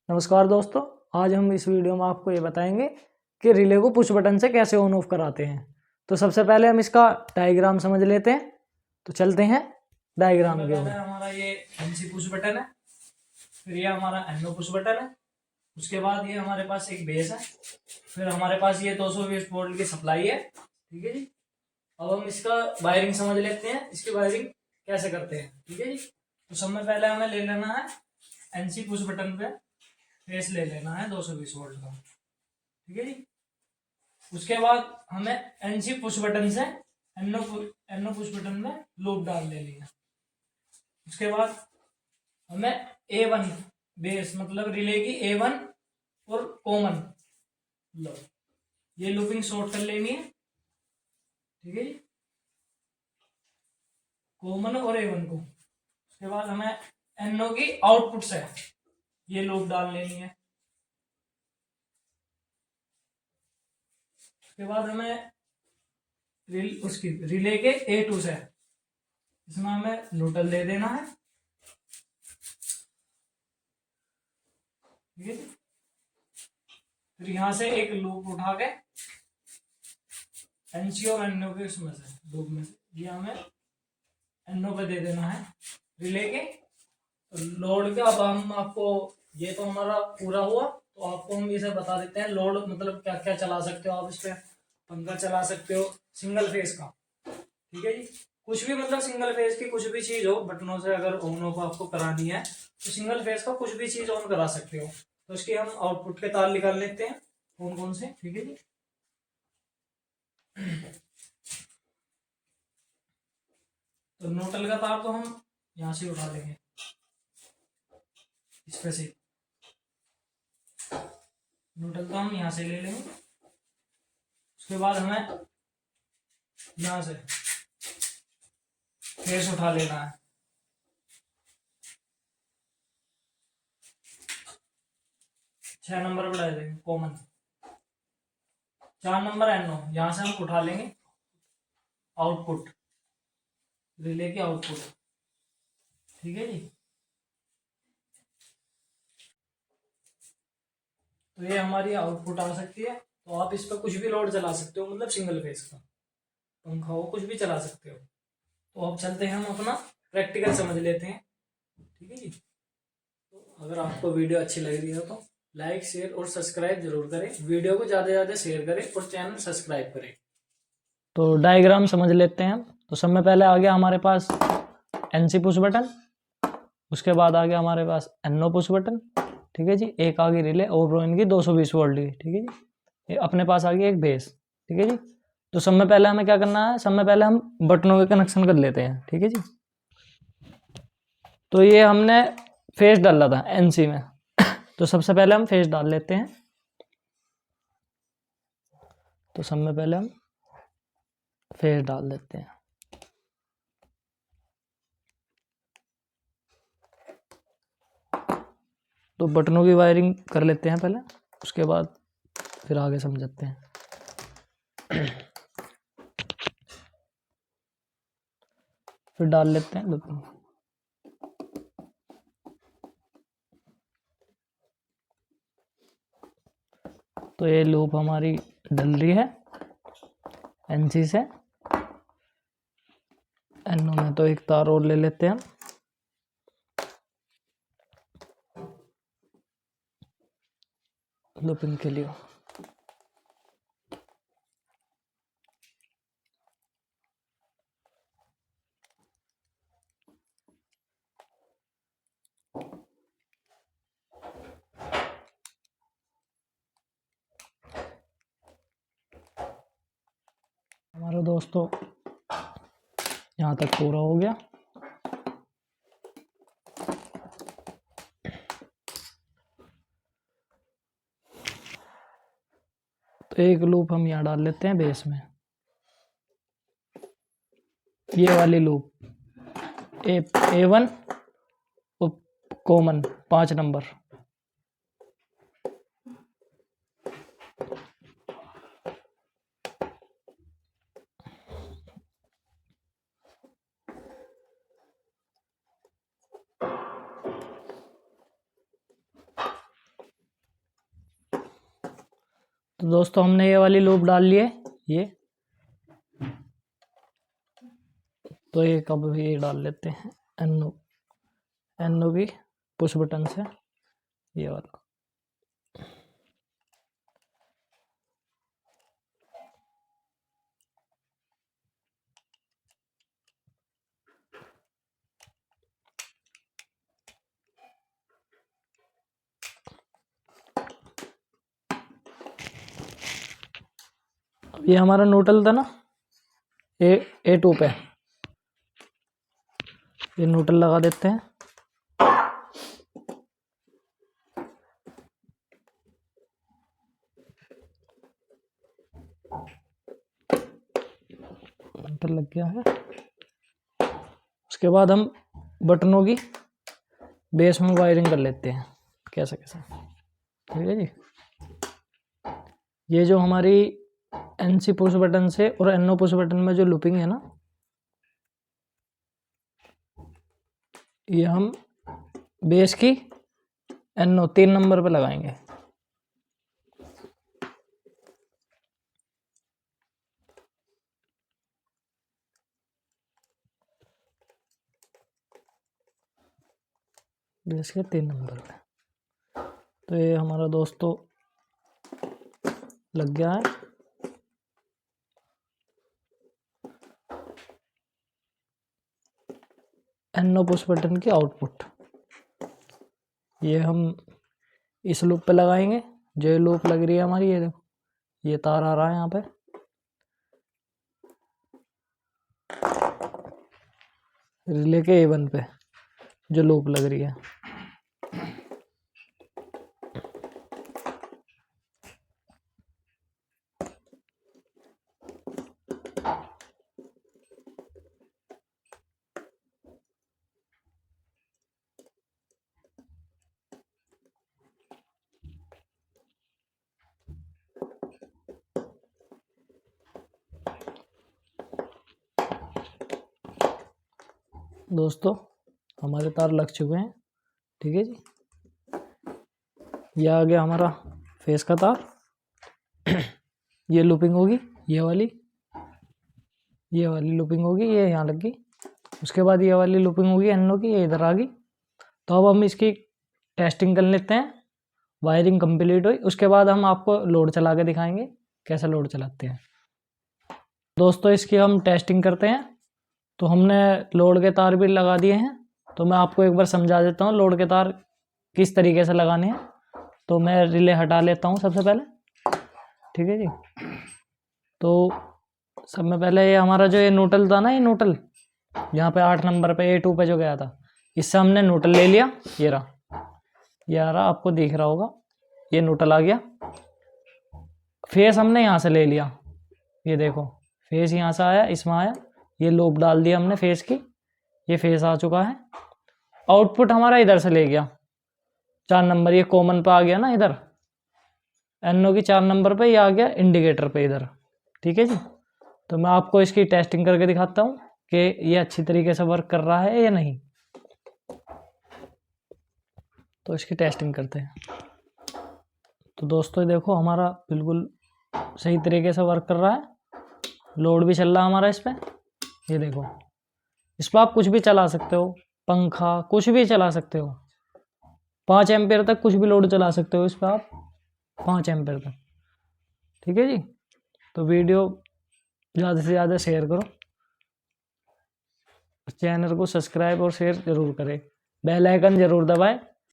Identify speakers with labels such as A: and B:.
A: नमस्कार दोस्तों, आज हम इस वीडियो में आपको ये बताएंगे कि रिले को पुश बटन से कैसे ऑन ऑफ कराते हैं। तो सबसे पहले हम इसका डायग्राम समझ लेते हैं। तो चलते हैं डायग्राम के ओर। हमारा ये एनसी पुश बटन है, फिर ये हमारा एनओ पुश बटन है, उसके बाद ये हमारे पास एक बेस है, फिर हमारे पास ये 220 वोल्ट की सप्लाई है। ठीक है जी। अब हम इसका वायरिंग समझ लेते हैं, इसकी वायरिंग कैसे करते हैं। ठीक है जी। तो सबसे पहले हमें ले लेना है एनसी पुश बटन पे फेस ले लेना है 220 वोल्ट का। ठीक है जी। उसके बाद हमें एनसी पुश बटन से एनओ पुश बटन में लूप डाल लेनी है। उसके बाद हमें A1 बेस मतलब रिले की A1 और कॉमन लो ये लूपिंग शॉर्ट कर लेनी है। ठीक है जी। कॉमन और A1 को। उसके बाद हमें एनओ की आउटपुट से ये लूप डाल लेनी है। उसके बाद हमें उसकी रिले के A2 से इसमें हमें न्यूट्रल दे देना है। ठीक है। फिर यहां से एक लूप उठा के एनसी और एनओ के उसमें से लूप में से ये हमें एनओ पे दे देना है रिले के। तो लोड का अब हम आपको ये तो हमारा पूरा हुआ, तो आपको हम इसे बता देते हैं लोड मतलब क्या क्या चला सकते हो आप इस पे। पंखा चला सकते हो सिंगल फेस का। ठीक है जी। कुछ भी मतलब सिंगल फेस की कुछ भी चीज हो बटनों से अगर ऑन ऑफ आपको करानी है तो सिंगल फेस का कुछ भी चीज ऑन करा सकते हो। तो इसके हम आउटपुट के तार निकाल लेते हैं कौन कौन से। ठीक है जी। तो न्यूट्रल का तार तो हम यहां से उठा लेंगे इस पे से। न्यूट्रल तो हम यहां से ले लेंगे। उसके बाद हमें यहां से फेस उठा लेना है। 6 नंबर बढ़ा देंगे कॉमन। 4 नंबर एनओ यहां से हम उठा लेंगे आउटपुट रिले की आउटपुट। ठीक है जी। तो ये हमारी आउटपुट आ सकती है। तो आप इस पर कुछ भी लोड चला सकते हो मतलब सिंगल फेस का पंखा हो कुछ भी चला सकते हो। तो अब चलते हैं हम अपना प्रैक्टिकल समझ लेते हैं। ठीक है जी। तो अगर आपको वीडियो अच्छी लग रही हो तो लाइक शेयर और सब्सक्राइब जरूर करें। वीडियो को ज़्यादा से ज़्यादा शेयर करें और चैनल सब्सक्राइब करें। तो डायग्राम समझ लेते हैं। तो सबसे पहले आ गया हमारे पास एनसी पुश बटन, उसके बाद आ गया हमारे पास एनओ पुश बटन। ठीक है जी। एक आ गई रिले ओवरऑन की 220 वोल्ट की। ठीक है जी। ये अपने पास आ गई एक बेस। ठीक है जी। तो सबसे पहले हमें क्या करना है, सबसे पहले हम बटनों के कनेक्शन कर लेते हैं। ठीक है जी। तो ये हमने फेस डाला था एनसी में तो सबसे पहले हम फेस डाल लेते हैं। तो सबसे पहले हम फेस डाल देते हैं। तो बटनों की वायरिंग कर लेते हैं पहले, उसके बाद फिर आगे समझाते हैं। फिर डाल लेते हैं बटन। तो ये लूप हमारी डल रही है एनसी से एनओ में। तो एक तार और ले लेते हैं लूपिंग के लिए। हमारा दोस्तों यहाँ तक पूरा हो गया। तो एक लूप हम यहाँ डाल लेते हैं बेस में, ये वाली लूप A1 और कॉमन 5 नंबर। तो दोस्तों हमने ये वाली लूप डाल ली है ये, तो एक अब ये डाल लेते हैं एनओ भी पुश बटन से, ये वाला। ये हमारा न्यूट्रल था ना A2 पे, ये न्यूट्रल लगा देते हैं। न्यूट्रल लग गया है। उसके बाद हम बटनों की बेस में वायरिंग कर लेते हैं कैसे कैसे, ठीक है जी। ये जो हमारी NC पुश बटन से और NO पुश बटन में जो लूपिंग है ना, ये हम बेस की NO 3 नंबर पे लगाएंगे। बेस के 3 नंबर पे, तो ये हमारा दोस्तों लग गया है। NO पुश बटन की आउटपुट ये हम इस लूप पे लगाएंगे। जो ये लूप लग रही है हमारी, ये देखो ये तार आ रहा है यहाँ पे, रिले के A1 पे जो लूप लग रही है। दोस्तों हमारे तार लग चुके हैं, ठीक है जी। ये आ गया हमारा फेस का तार। ये लूपिंग होगी, ये वाली लूपिंग होगी, ये यहाँ लग गई। उसके बाद ये वाली लूपिंग होगी NO की, ये इधर आ गई। तो अब हम इसकी टेस्टिंग कर लेते हैं। वायरिंग कंप्लीट हुई, उसके बाद हम आपको लोड चला के दिखाएंगे कैसे लोड चलाते हैं। दोस्तों इसकी हम टेस्टिंग करते हैं। तो हमने लोड के तार भी लगा दिए हैं, तो मैं आपको एक बार समझा देता हूँ लोड के तार किस तरीके से लगाने हैं। तो मैं रिले हटा लेता हूँ सबसे पहले, ठीक है जी। तो सब में पहले ये हमारा जो ये न्यूट्रल था ना, ये न्यूट्रल यहाँ पे 8 नंबर पे A2 पे जो गया था, इससे हमने न्यूट्रल ले लिया। ये रहा, ये आ रहा, आपको दिख रहा होगा, ये न्यूट्रल आ गया। फेस हमने यहाँ से ले लिया, ये देखो फेस यहाँ से आया, इसमें आया, ये लूप डाल दिया हमने फेस की, ये फेस आ चुका है। आउटपुट हमारा इधर से ले गया 4 नंबर, ये कॉमन पे आ गया ना इधर, NO की 4 नंबर पे ये आ गया इंडिकेटर पे इधर, ठीक है जी। तो मैं आपको इसकी टेस्टिंग करके दिखाता हूँ कि ये अच्छी तरीके से वर्क कर रहा है या नहीं। तो इसकी टेस्टिंग करते हैं। तो दोस्तों देखो हमारा बिल्कुल सही तरीके से वर्क कर रहा है, लोड भी चल रहा है हमारा इस पर। ये देखो इस पर आप कुछ भी चला सकते हो, पंखा कुछ भी चला सकते हो, 5 एम्पेयर तक कुछ भी लोड चला सकते हो इस पर आप, 5 एम्पेयर तक, ठीक है जी। तो वीडियो ज़्यादा से ज़्यादा शेयर करो, चैनल को सब्सक्राइब और शेयर ज़रूर करें, बेल आइकन ज़रूर दबाएं